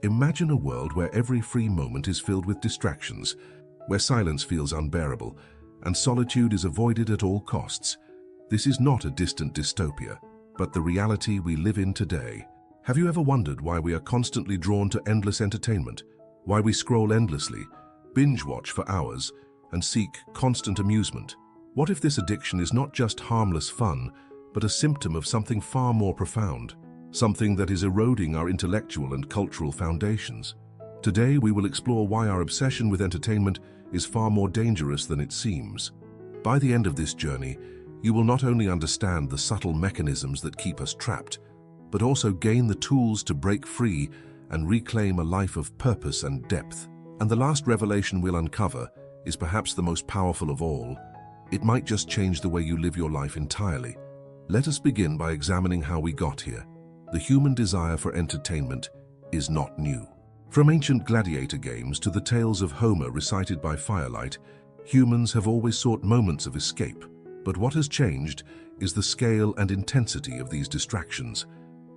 Imagine a world where every free moment is filled with distractions, where silence feels unbearable, and solitude is avoided at all costs. This is not a distant dystopia, but the reality we live in today. Have you ever wondered why we are constantly drawn to endless entertainment? Why we scroll endlessly, binge-watch for hours, and seek constant amusement? What if this addiction is not just harmless fun, but a symptom of something far more profound? Something that is eroding our intellectual and cultural foundations. Today we will explore why our obsession with entertainment is far more dangerous than it seems. By the end of this journey, you will not only understand the subtle mechanisms that keep us trapped, but also gain the tools to break free and reclaim a life of purpose and depth. And the last revelation we'll uncover is perhaps the most powerful of all. It might just change the way you live your life entirely. Let us begin by examining how we got here. The human desire for entertainment is not new. From ancient gladiator games to the tales of Homer recited by firelight, humans have always sought moments of escape. But what has changed is the scale and intensity of these distractions.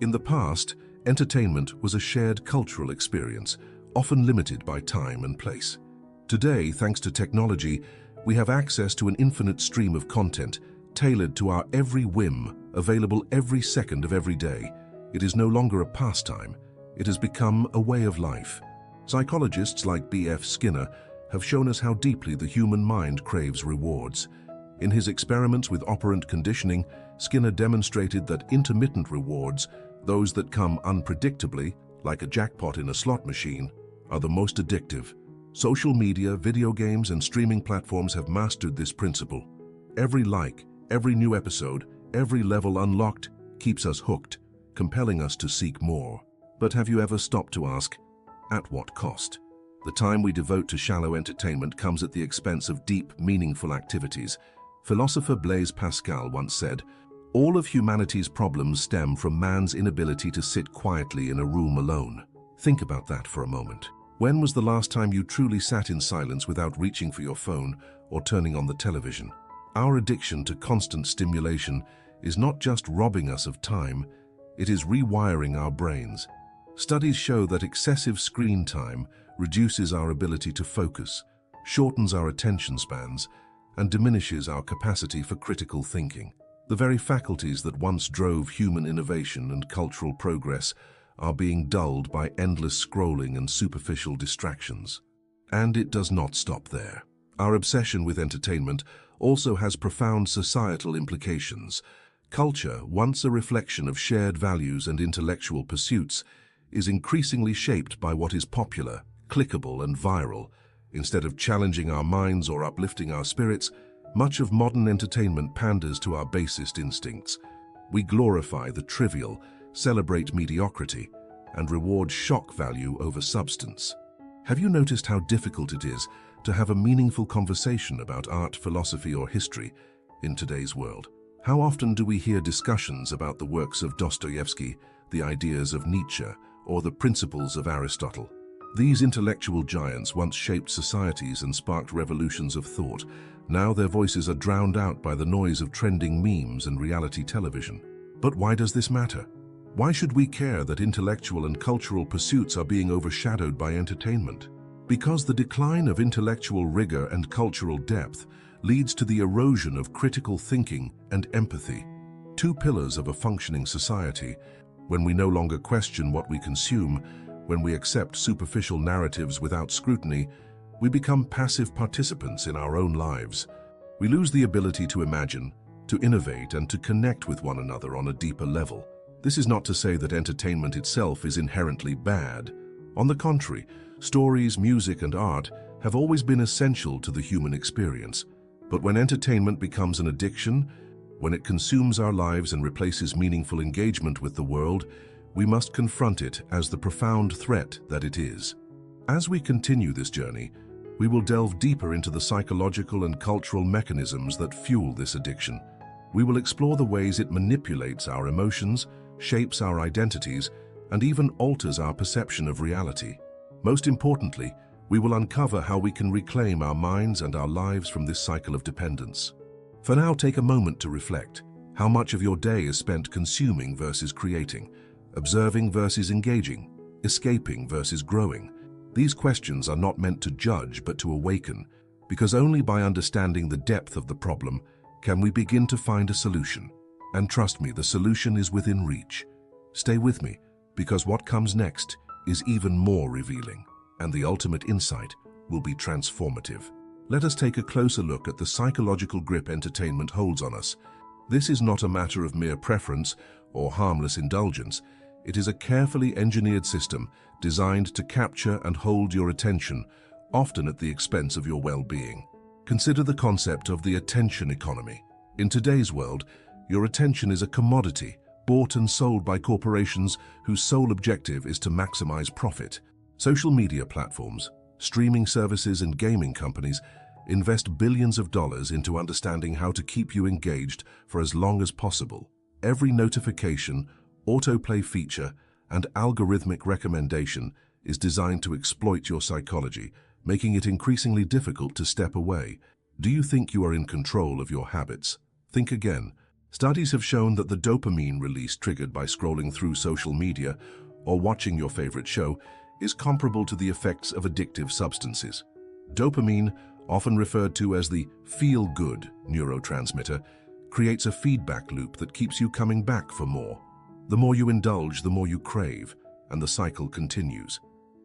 In the past, entertainment was a shared cultural experience, often limited by time and place. Today, thanks to technology, we have access to an infinite stream of content, tailored to our every whim, available every second of every day. It is no longer a pastime. It has become a way of life. Psychologists like B.F. Skinner have shown us how deeply the human mind craves rewards. In his experiments with operant conditioning, Skinner demonstrated that intermittent rewards, those that come unpredictably, like a jackpot in a slot machine, are the most addictive. Social media, video games, and streaming platforms have mastered this principle. Every like, every new episode, every level unlocked keeps us hooked, compelling us to seek more. But have you ever stopped to ask, at what cost? The time we devote to shallow entertainment comes at the expense of deep, meaningful activities. Philosopher Blaise Pascal once said, "All of humanity's problems stem from man's inability to sit quietly in a room alone." Think about that for a moment. When was the last time you truly sat in silence without reaching for your phone or turning on the television? Our addiction to constant stimulation is not just robbing us of time, it is rewiring our brains. Studies show that excessive screen time reduces our ability to focus, shortens our attention spans, and diminishes our capacity for critical thinking. The very faculties that once drove human innovation and cultural progress are being dulled by endless scrolling and superficial distractions. And it does not stop there. Our obsession with entertainment also has profound societal implications. Culture, once a reflection of shared values and intellectual pursuits, is increasingly shaped by what is popular, clickable, and viral. Instead of challenging our minds or uplifting our spirits, much of modern entertainment panders to our basest instincts. We glorify the trivial, celebrate mediocrity, and reward shock value over substance. Have you noticed how difficult it is to have a meaningful conversation about art, philosophy, or history in today's world? How often do we hear discussions about the works of Dostoevsky, the ideas of Nietzsche, or the principles of Aristotle? These intellectual giants once shaped societies and sparked revolutions of thought. Now their voices are drowned out by the noise of trending memes and reality television. But why does this matter? Why should we care that intellectual and cultural pursuits are being overshadowed by entertainment? Because the decline of intellectual rigor and cultural depth leads to the erosion of critical thinking and empathy, two pillars of a functioning society. When we no longer question what we consume, when we accept superficial narratives without scrutiny, we become passive participants in our own lives. We lose the ability to imagine, to innovate, and to connect with one another on a deeper level. This is not to say that entertainment itself is inherently bad. On the contrary, stories, music, and art have always been essential to the human experience. But when entertainment becomes an addiction, when it consumes our lives and replaces meaningful engagement with the world, we must confront it as the profound threat that it is. As we continue this journey, we will delve deeper into the psychological and cultural mechanisms that fuel this addiction. We will explore the ways it manipulates our emotions, shapes our identities, and even alters our perception of reality. Most importantly, we will uncover how we can reclaim our minds and our lives from this cycle of dependence. For now, take a moment to reflect. How much of your day is spent consuming versus creating, observing versus engaging? escaping versus growing? These questions are not meant to judge but to awaken, because only by understanding the depth of the problem can we begin to find a solution. And trust me, the solution is within reach. Stay with me, because what comes next is even more revealing, and the ultimate insight will be transformative. Let us take a closer look at the psychological grip entertainment holds on us. This is not a matter of mere preference or harmless indulgence. It is a carefully engineered system designed to capture and hold your attention, often at the expense of your well-being. Consider the concept of the attention economy. In today's world, your attention is a commodity bought and sold by corporations whose sole objective is to maximize profit. Social media platforms, streaming services, and gaming companies invest billions of dollars into understanding how to keep you engaged for as long as possible. Every notification, autoplay feature, and algorithmic recommendation is designed to exploit your psychology, making it increasingly difficult to step away. Do you think you are in control of your habits? Think again. Studies have shown that the dopamine release triggered by scrolling through social media or watching your favorite show is comparable to the effects of addictive substances. Dopamine, often referred to as the feel-good neurotransmitter, creates a feedback loop that keeps you coming back for more. The more you indulge, the more you crave, and the cycle continues.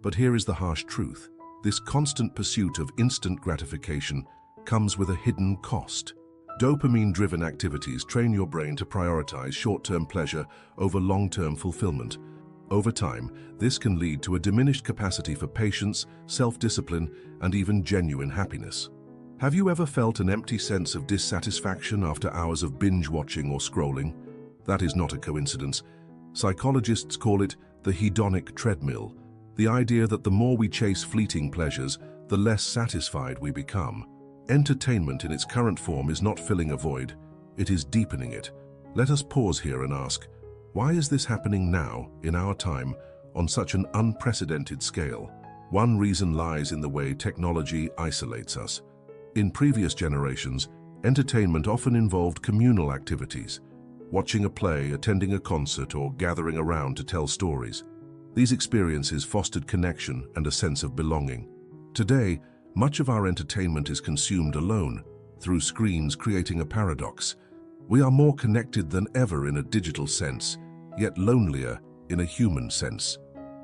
But here is the harsh truth. This constant pursuit of instant gratification comes with a hidden cost. Dopamine-driven activities train your brain to prioritize short-term pleasure over long-term fulfillment. Over time, this can lead to a diminished capacity for patience, self-discipline, and even genuine happiness. Have you ever felt an empty sense of dissatisfaction after hours of binge-watching or scrolling? That is not a coincidence. Psychologists call it the hedonic treadmill, the idea that the more we chase fleeting pleasures, the less satisfied we become. Entertainment in its current form is not filling a void, it is deepening it. Let us pause here and ask, why is this happening now, in our time, on such an unprecedented scale? One reason lies in the way technology isolates us. In previous generations, entertainment often involved communal activities, watching a play, attending a concert, or gathering around to tell stories. These experiences fostered connection and a sense of belonging. Today, much of our entertainment is consumed alone, through screens, creating a paradox. We are more connected than ever in a digital sense, yet lonelier in a human sense.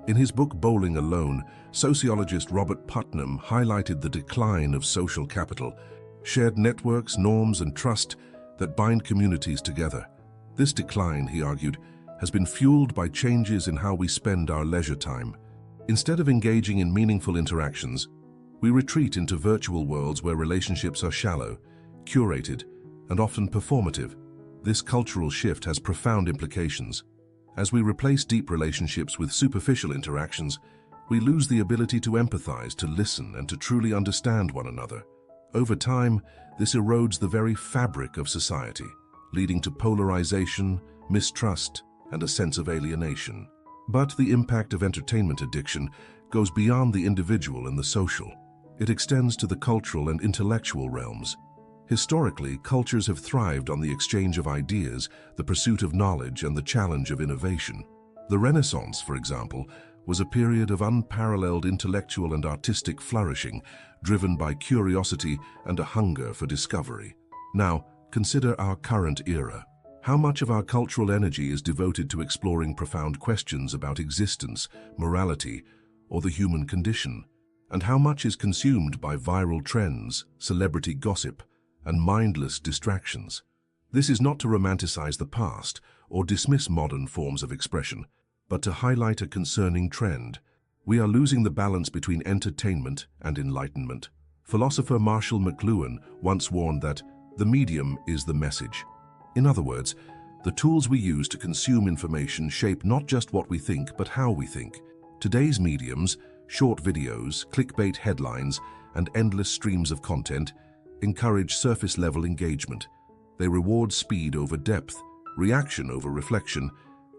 In his book Bowling Alone, sociologist Robert Putnam highlighted the decline of social capital, shared networks, norms, and trust that bind communities together. This decline, he argued, has been fueled by changes in how we spend our leisure time. Instead of engaging in meaningful interactions, we retreat into virtual worlds where relationships are shallow, curated, and often performative. This cultural shift has profound implications. As we replace deep relationships with superficial interactions, we lose the ability to empathize, to listen, and to truly understand one another. Over time, this erodes the very fabric of society, leading to polarization, mistrust, and a sense of alienation. But the impact of entertainment addiction goes beyond the individual and the social. It extends to the cultural and intellectual realms. Historically, cultures have thrived on the exchange of ideas, the pursuit of knowledge, and the challenge of innovation. The Renaissance, for example, was a period of unparalleled intellectual and artistic flourishing, driven by curiosity and a hunger for discovery. Now, consider our current era. How much of our cultural energy is devoted to exploring profound questions about existence, morality, or the human condition? And how much is consumed by viral trends, celebrity gossip, and mindless distractions? This is not to romanticize the past or dismiss modern forms of expression, but to highlight a concerning trend. We are losing the balance between entertainment and enlightenment. Philosopher Marshall McLuhan once warned that the medium is the message. In other words, the tools we use to consume information shape not just what we think, but how we think. Today's mediums, short videos, clickbait headlines, and endless streams of content, encourage surface-level engagement. They reward speed over depth, reaction over reflection,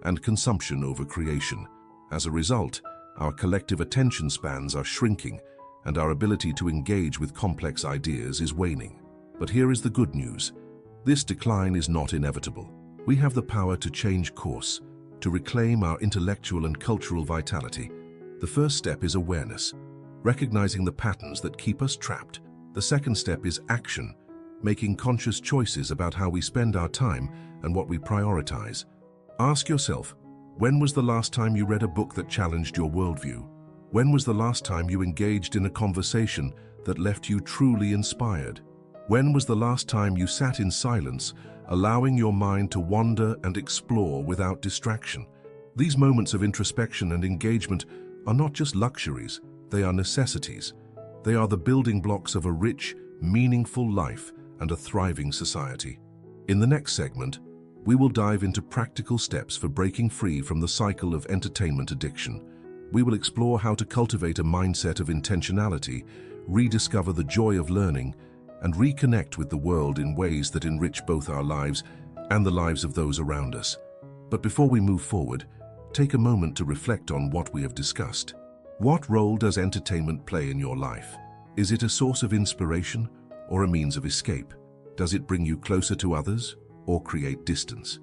and consumption over creation. As a result, our collective attention spans are shrinking, and our ability to engage with complex ideas is waning. But here is the good news. This decline is not inevitable. We have the power to change course, to reclaim our intellectual and cultural vitality, The first step is awareness, recognizing the patterns that keep us trapped. The second step is action, making conscious choices about how we spend our time and what we prioritize. Ask yourself, when was the last time you read a book that challenged your worldview? When was the last time you engaged in a conversation that left you truly inspired? When was the last time you sat in silence, allowing your mind to wander and explore without distraction? These moments of introspection and engagement are not just luxuries, they are necessities. They are the building blocks of a rich, meaningful life and a thriving society. In the next segment, we will dive into practical steps for breaking free from the cycle of entertainment addiction. We will explore how to cultivate a mindset of intentionality, rediscover the joy of learning, and reconnect with the world in ways that enrich both our lives and the lives of those around us. But before we move forward, take a moment to reflect on what we have discussed. What role does entertainment play in your life? Is it a source of inspiration or a means of escape? Does it bring you closer to others or create distance?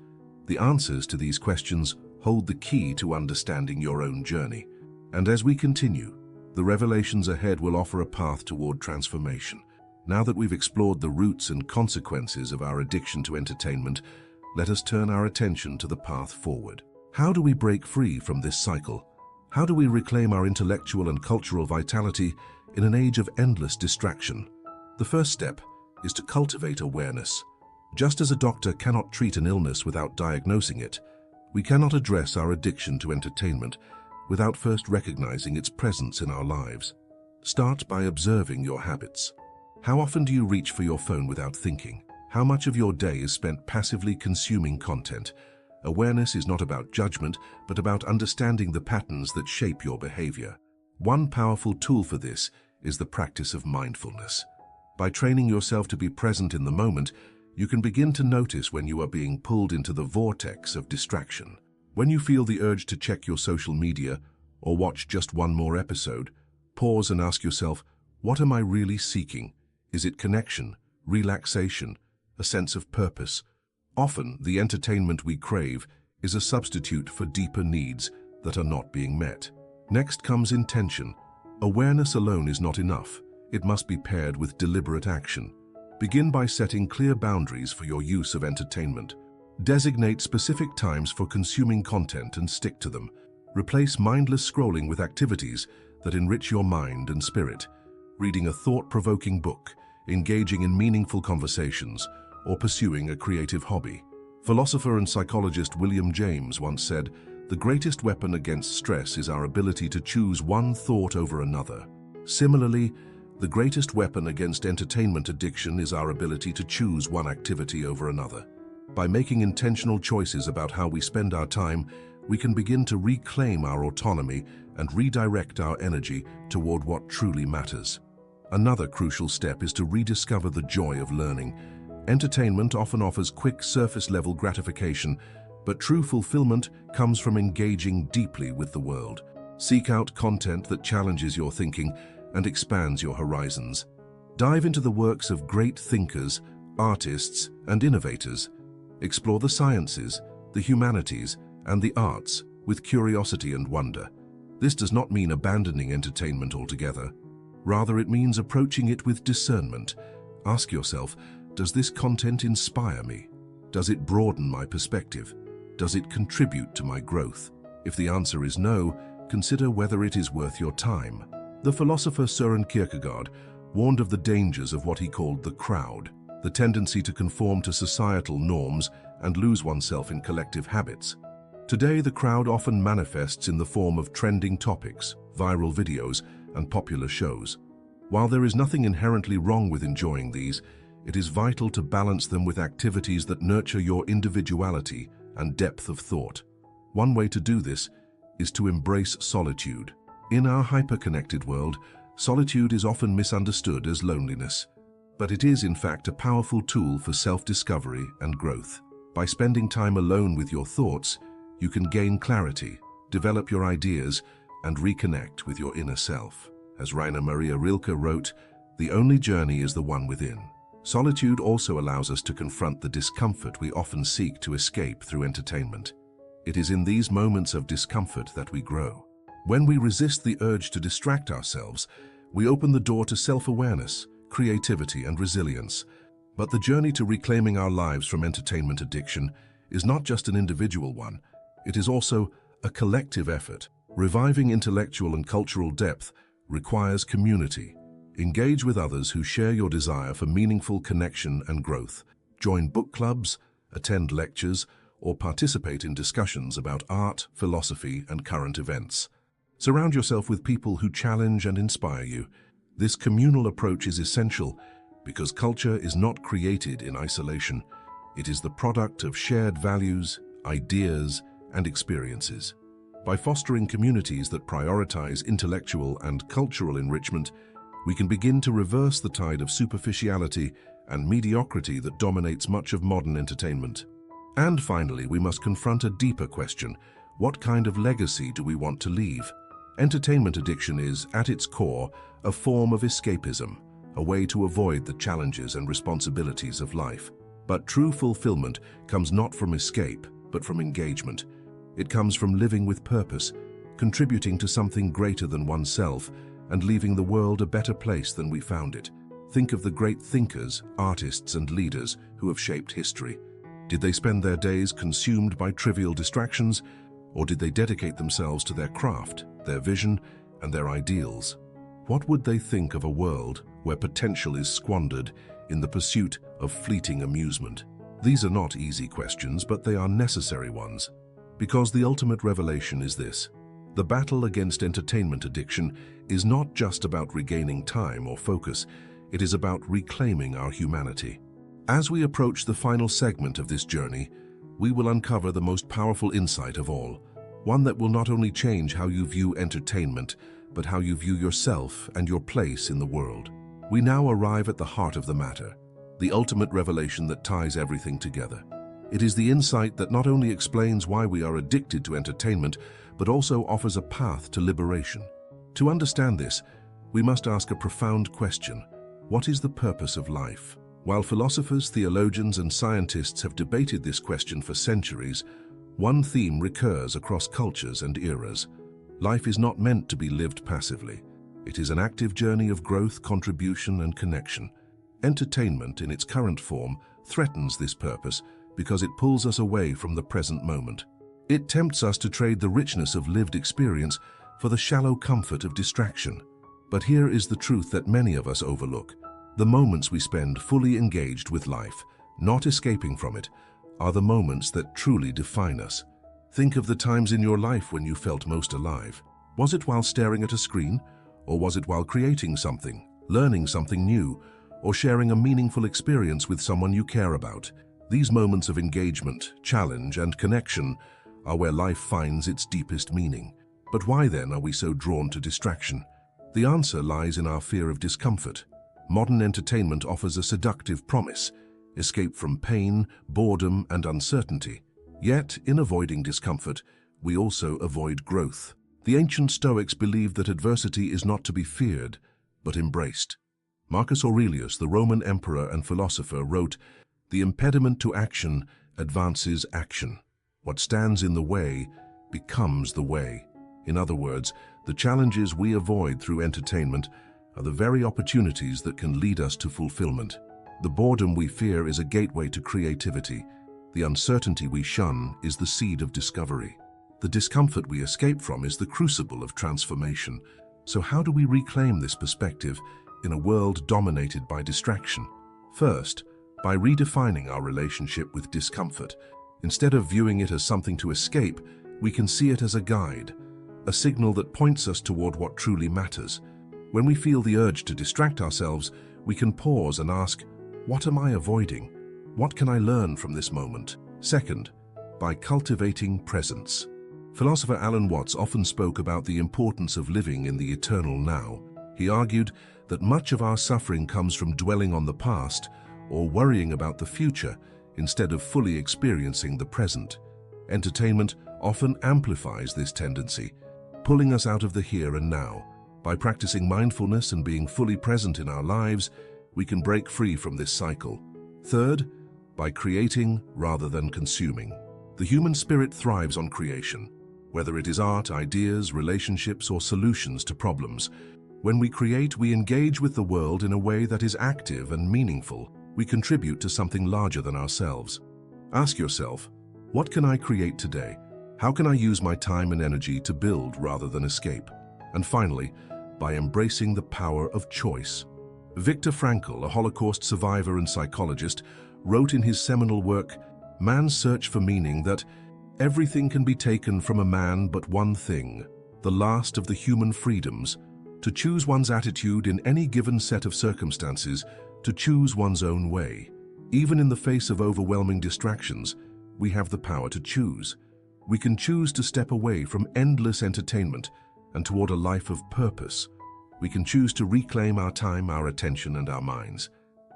The answers to these questions hold the key to understanding your own journey. And as we continue, the revelations ahead will offer a path toward transformation. Now that we've explored the roots and consequences of our addiction to entertainment, let us turn our attention to the path forward. How do we break free from this cycle? How do we reclaim our intellectual and cultural vitality in an age of endless distraction? The first step is to cultivate awareness. Just as a doctor cannot treat an illness without diagnosing it, we cannot address our addiction to entertainment without first recognizing its presence in our lives. Start by observing your habits. How often do you reach for your phone without thinking? How much of your day is spent passively consuming content? Awareness is not about judgment, but about understanding the patterns that shape your behavior. One powerful tool for this is the practice of mindfulness. By training yourself to be present in the moment, you can begin to notice when you are being pulled into the vortex of distraction. When you feel the urge to check your social media or watch just one more episode, pause and ask yourself, what am I really seeking? Is it connection, relaxation, a sense of purpose? Often, the entertainment we crave is a substitute for deeper needs that are not being met. Next comes intention. Awareness alone is not enough. It must be paired with deliberate action. Begin by setting clear boundaries for your use of entertainment. Designate specific times for consuming content and stick to them. Replace mindless scrolling with activities that enrich your mind and spirit. Reading a thought-provoking book, engaging in meaningful conversations, or pursuing a creative hobby. Philosopher and psychologist William James once said, "The greatest weapon against stress is our ability to choose one thought over another." Similarly, the greatest weapon against entertainment addiction is our ability to choose one activity over another. By making intentional choices about how we spend our time, we can begin to reclaim our autonomy and redirect our energy toward what truly matters. Another crucial step is to rediscover the joy of learning. Entertainment often offers quick surface-level gratification, but true fulfillment comes from engaging deeply with the world. Seek out content that challenges your thinking and expands your horizons. Dive into the works of great thinkers, artists, and innovators. Explore the sciences, the humanities, and the arts with curiosity and wonder. This does not mean abandoning entertainment altogether. Rather, it means approaching it with discernment. Ask yourself, does this content inspire me? Does it broaden my perspective? Does it contribute to my growth? If the answer is no, consider whether it is worth your time. The philosopher Søren Kierkegaard warned of the dangers of what he called the crowd, the tendency to conform to societal norms and lose oneself in collective habits. Today, the crowd often manifests in the form of trending topics, viral videos, and popular shows. While there is nothing inherently wrong with enjoying these, it is vital to balance them with activities that nurture your individuality and depth of thought. One way to do this is to embrace solitude. In our hyper-connected world, solitude is often misunderstood as loneliness, but it is in fact a powerful tool for self-discovery and growth. By spending time alone with your thoughts, you can gain clarity, develop your ideas, and reconnect with your inner self. As Rainer Maria Rilke wrote, "The only journey is the one within." Solitude also allows us to confront the discomfort we often seek to escape through entertainment. It is in these moments of discomfort that we grow. When we resist the urge to distract ourselves, we open the door to self-awareness, creativity, and resilience. But the journey to reclaiming our lives from entertainment addiction is not just an individual one. It is also a collective effort. Reviving intellectual and cultural depth requires community. Engage with others who share your desire for meaningful connection and growth. Join book clubs, attend lectures, or participate in discussions about art, philosophy, and current events. Surround yourself with people who challenge and inspire you. This communal approach is essential because culture is not created in isolation. It is the product of shared values, ideas, and experiences. By fostering communities that prioritize intellectual and cultural enrichment, we can begin to reverse the tide of superficiality and mediocrity that dominates much of modern entertainment. And finally, we must confront a deeper question. What kind of legacy do we want to leave? Entertainment addiction is, at its core, a form of escapism, a way to avoid the challenges and responsibilities of life. But true fulfillment comes not from escape, but from engagement. It comes from living with purpose, contributing to something greater than oneself, and leaving the world a better place than we found it. Think of the great thinkers, artists, and leaders who have shaped history. Did they spend their days consumed by trivial distractions, or did they dedicate themselves to their craft, their vision, and their ideals? What would they think of a world where potential is squandered in the pursuit of fleeting amusement? These are not easy questions, but they are necessary ones. Because the ultimate revelation is this: the battle against entertainment addiction is not just about regaining time or focus, it is about reclaiming our humanity. As we approach the final segment of this journey, we will uncover the most powerful insight of all, one that will not only change how you view entertainment, but how you view yourself and your place in the world. We now arrive at the heart of the matter, the ultimate revelation that ties everything together. It is the insight that not only explains why we are addicted to entertainment, but also offers a path to liberation. To understand this, we must ask a profound question: what is the purpose of life? While philosophers, theologians, and scientists have debated this question for centuries, one theme recurs across cultures and eras. Life is not meant to be lived passively. It is an active journey of growth, contribution, and connection. Entertainment, in its current form, threatens this purpose because it pulls us away from the present moment. It tempts us to trade the richness of lived experience for the shallow comfort of distraction. But here is the truth that many of us overlook. The moments we spend fully engaged with life, not escaping from it, are the moments that truly define us. Think of the times in your life when you felt most alive. Was it while staring at a screen? Or was it while creating something, learning something new, or sharing a meaningful experience with someone you care about? These moments of engagement, challenge, and connection are where life finds its deepest meaning. But why then are we so drawn to distraction? The answer lies in our fear of discomfort. Modern entertainment offers a seductive promise: escape from pain, boredom, and uncertainty. Yet, in avoiding discomfort, we also avoid growth. The ancient Stoics believed that adversity is not to be feared, but embraced. Marcus Aurelius, the Roman emperor and philosopher, wrote, "The impediment to action advances action. What stands in the way becomes the way." In other words, the challenges we avoid through entertainment are the very opportunities that can lead us to fulfillment. The boredom we fear is a gateway to creativity. The uncertainty we shun is the seed of discovery. The discomfort we escape from is the crucible of transformation. So how do we reclaim this perspective in a world dominated by distraction? First, by redefining our relationship with discomfort. Instead of viewing it as something to escape, we can see it as a guide, a signal that points us toward what truly matters. When we feel the urge to distract ourselves, we can pause and ask, what am I avoiding? What can I learn from this moment? Second, by cultivating presence. Philosopher Alan Watts often spoke about the importance of living in the eternal now. He argued that much of our suffering comes from dwelling on the past or worrying about the future instead of fully experiencing the present. Entertainment often amplifies this tendency, pulling us out of the here and now. By practicing mindfulness and being fully present in our lives, we can break free from this cycle. Third, by creating rather than consuming. The human spirit thrives on creation. whether it is art, ideas, relationships, or solutions to problems. When we create, we engage with the world in a way that is active and meaningful. We contribute to something larger than ourselves. Ask yourself, what can I create today? How can I use my time and energy to build rather than escape? And finally, by embracing the power of choice. Viktor Frankl, a Holocaust survivor and psychologist, wrote in his seminal work, Man's Search for Meaning, that everything can be taken from a man but one thing, the last of the human freedoms, to choose one's attitude in any given set of circumstances, to choose one's own way. Even in the face of overwhelming distractions, we have the power to choose. We can choose to step away from endless entertainment and toward a life of purpose. We can choose to reclaim our time, our attention, and our minds.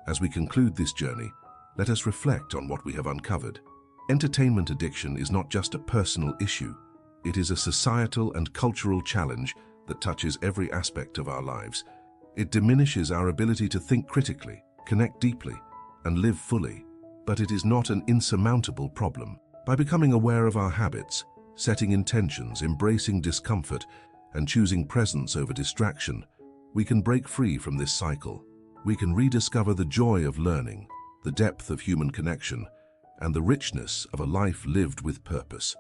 As we conclude this journey, let us reflect on what we have uncovered. Entertainment addiction is not just a personal issue. It is a societal and cultural challenge that touches every aspect of our lives. It diminishes our ability to think critically, connect deeply, and live fully. But it is not an insurmountable problem. By becoming aware of our habits, setting intentions, embracing discomfort, and choosing presence over distraction, we can break free from this cycle. We can rediscover the joy of learning, the depth of human connection, and the richness of a life lived with purpose.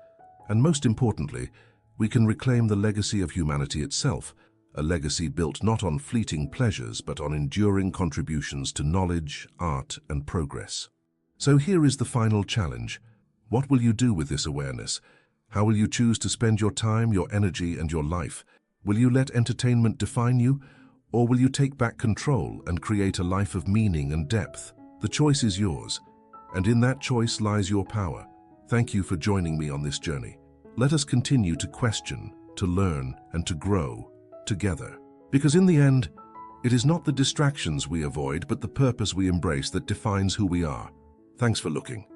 And most importantly, we can reclaim the legacy of humanity itself, a legacy built not on fleeting pleasures but on enduring contributions to knowledge, art, and progress. So here is the final challenge. What will you do with this awareness? How will you choose to spend your time, your energy, and your life? Will you let entertainment define you, or will you take back control and create a life of meaning and depth? The choice is yours, and in that choice lies your power. Thank you for joining me on this journey. Let us continue to question, to learn, and to grow together. Because in the end, it is not the distractions we avoid, but the purpose we embrace that defines who we are. Thanks for looking.